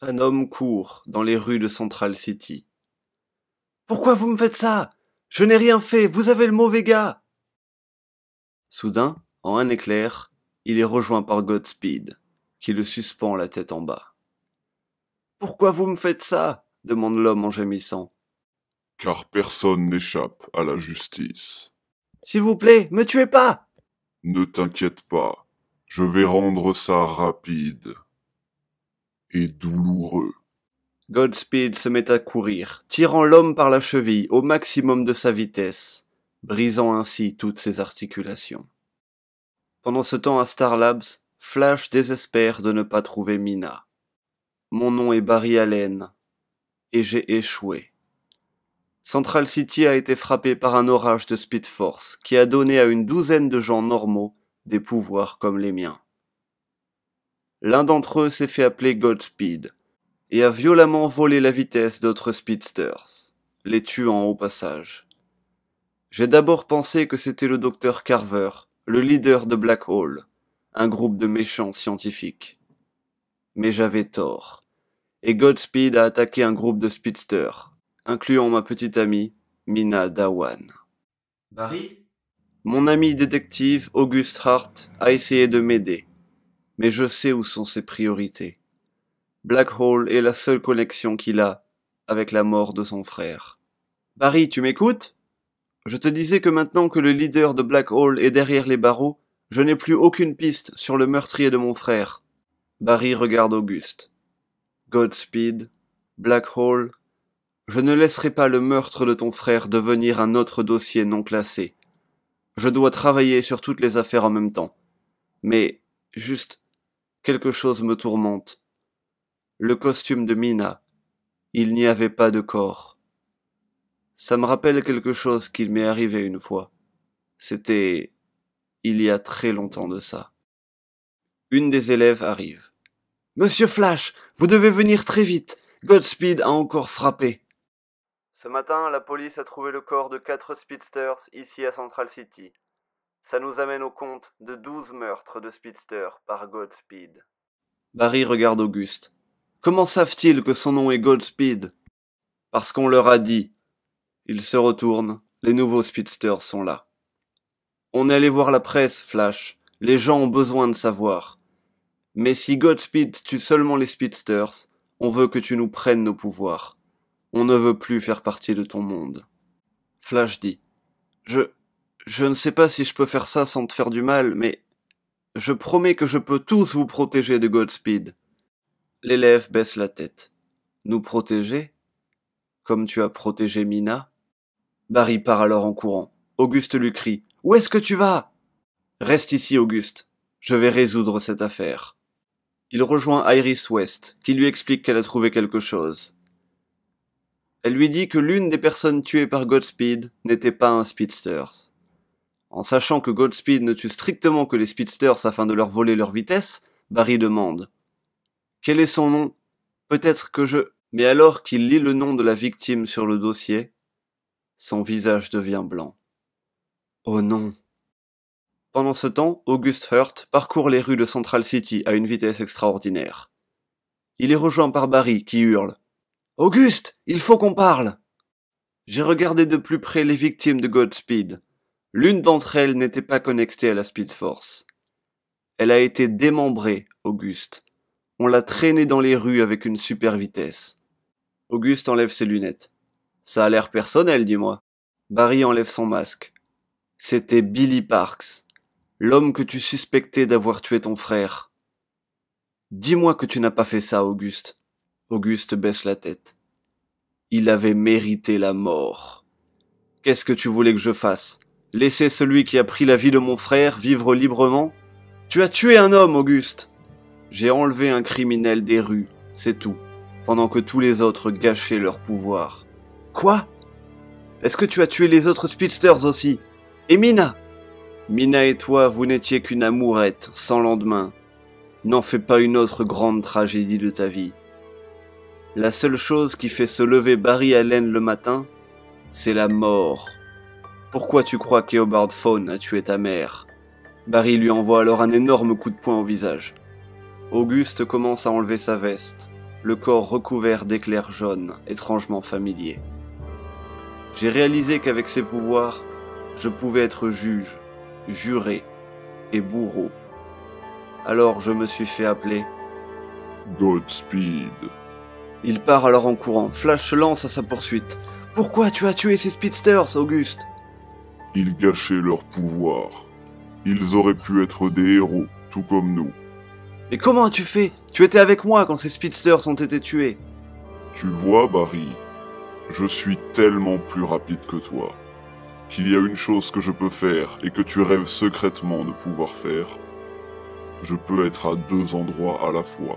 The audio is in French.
Un homme court dans les rues de Central City. « Pourquoi vous me faites ça? Je n'ai rien fait, vous avez le mauvais gars !» Soudain, en un éclair, il est rejoint par Godspeed, qui le suspend la tête en bas. « Pourquoi vous me faites ça? » demande l'homme en gémissant. « Car personne n'échappe à la justice. »« S'il vous plaît, me tuez pas !» »« Ne t'inquiète pas, je vais rendre ça rapide et douloureux. » Godspeed se met à courir, tirant l'homme par la cheville au maximum de sa vitesse, brisant ainsi toutes ses articulations. Pendant ce temps à Star Labs, Flash désespère de ne pas trouver Mina. « Mon nom est Barry Allen, et j'ai échoué. » Central City a été frappé par un orage de Speed Force qui a donné à une douzaine de gens normaux des pouvoirs comme les miens. L'un d'entre eux s'est fait appeler Godspeed et a violemment volé la vitesse d'autres speedsters, les tuant au passage. J'ai d'abord pensé que c'était le docteur Carver, le leader de Black Hole, un groupe de méchants scientifiques. Mais j'avais tort, et Godspeed a attaqué un groupe de speedsters, incluant ma petite amie, Mina Dawan. Barry? Mon ami détective August Hart a essayé de m'aider, mais je sais où sont ses priorités. Black Hole est la seule connexion qu'il a avec la mort de son frère. Barry, tu m'écoutes? Je te disais que maintenant que le leader de Black Hole est derrière les barreaux, je n'ai plus aucune piste sur le meurtrier de mon frère. Barry regarde Auguste. Godspeed, Black Hole, je ne laisserai pas le meurtre de ton frère devenir un autre dossier non classé. Je dois travailler sur toutes les affaires en même temps. Mais, juste, quelque chose me tourmente. Le costume de Mina, il n'y avait pas de corps. Ça me rappelle quelque chose qui m'est arrivé une fois. C'était il y a très longtemps de ça. Une des élèves arrive. « Monsieur Flash, vous devez venir très vite. Godspeed a encore frappé. » Ce matin, la police a trouvé le corps de 4 speedsters ici à Central City. Ça nous amène au compte de 12 meurtres de speedsters par Godspeed. Barry regarde Auguste. Comment savent-ils que son nom est Godspeed? Parce qu'on leur a dit. Ils se retournent, les nouveaux speedsters sont là. On est allé voir la presse, Flash. Les gens ont besoin de savoir. Mais si Godspeed tue seulement les speedsters, on veut que tu nous prennes nos pouvoirs. On ne veut plus faire partie de ton monde. Flash dit. Je ne sais pas si je peux faire ça sans te faire du mal, mais je promets que je peux tous vous protéger de Godspeed. L'élève baisse la tête. Nous protéger? Comme tu as protégé Mina? Barry part alors en courant. Auguste lui crie. Où est-ce que tu vas? Reste ici, Auguste. Je vais résoudre cette affaire. Il rejoint Iris West, qui lui explique qu'elle a trouvé quelque chose. Elle lui dit que l'une des personnes tuées par Godspeed n'était pas un speedster. En sachant que Godspeed ne tue strictement que les speedsters afin de leur voler leur vitesse, Barry demande. Quel est son nom? Peut-être que je... Mais alors qu'il lit le nom de la victime sur le dossier, son visage devient blanc. Oh non! Pendant ce temps, August Hurt parcourt les rues de Central City à une vitesse extraordinaire. Il est rejoint par Barry qui hurle. « Auguste, il faut qu'on parle !» J'ai regardé de plus près les victimes de Godspeed. L'une d'entre elles n'était pas connectée à la Speed Force. Elle a été démembrée, Auguste. On l'a traînée dans les rues avec une super vitesse. Auguste enlève ses lunettes. Ça a l'air personnel, dis-moi. Barry enlève son masque. C'était Billy Parks, l'homme que tu suspectais d'avoir tué ton frère. Dis-moi que tu n'as pas fait ça, Auguste. Auguste baisse la tête. Il avait mérité la mort. Qu'est-ce que tu voulais que je fasse? Laisser celui qui a pris la vie de mon frère vivre librement? Tu as tué un homme, Auguste. J'ai enlevé un criminel des rues, c'est tout, pendant que tous les autres gâchaient leur pouvoir. Quoi? Est-ce que tu as tué les autres speedsters aussi? Et Mina? Mina et toi, vous n'étiez qu'une amourette, sans lendemain. N'en fais pas une autre grande tragédie de ta vie. La seule chose qui fait se lever Barry Allen le matin, c'est la mort. Pourquoi tu crois qu'Eobard Fawn a tué ta mère? Barry lui envoie alors un énorme coup de poing au visage. Auguste commence à enlever sa veste. le corps recouvert d'éclairs jaunes étrangement familiers. J'ai réalisé qu'avec ces pouvoirs, je pouvais être juge, juré et bourreau. Alors je me suis fait appeler. Godspeed. Il part alors en courant. Flash se lance à sa poursuite. Pourquoi tu as tué ces speedsters, Auguste? Ils gâchaient leur pouvoir. Ils auraient pu être des héros, tout comme nous. Mais comment as-tu fait? Tu étais avec moi quand ces speedsters ont été tués. Tu vois, Barry, je suis tellement plus rapide que toi, qu'il y a une chose que je peux faire et que tu rêves secrètement de pouvoir faire. Je peux être à 2 endroits à la fois.